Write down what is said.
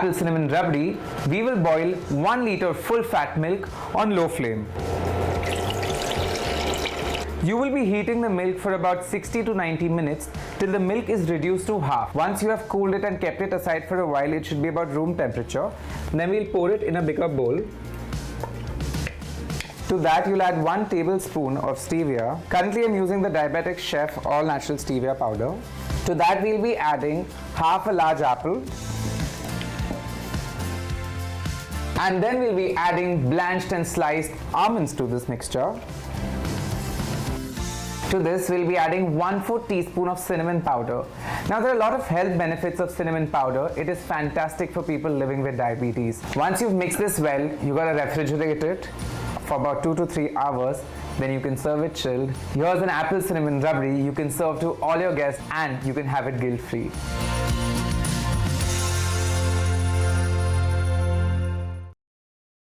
Apple Cinnamon Rabri, we will boil 1 liter full fat milk on low flame. You will be heating the milk for about 60 to 90 minutes till the milk is reduced to half. Once you have cooled it and kept it aside for a while, it should be about room temperature. Then we'll pour it in a bigger bowl. To that, you'll add 1 tablespoon of stevia. Currently, I'm using the Diabetic Chef all natural stevia powder. To that, we'll be adding half a large apple. And then we'll be adding blanched and sliced almonds to this mixture. To this, we'll be adding 1/4 teaspoon of cinnamon powder. Now, there are a lot of health benefits of cinnamon powder. It is fantastic for people living with diabetes. Once you've mixed this well, you gotta refrigerate it for about 2 to 3 hours. Then you can serve it chilled. Here's an Apple Cinnamon Rabri you can serve to all your guests, and you can have it guilt-free.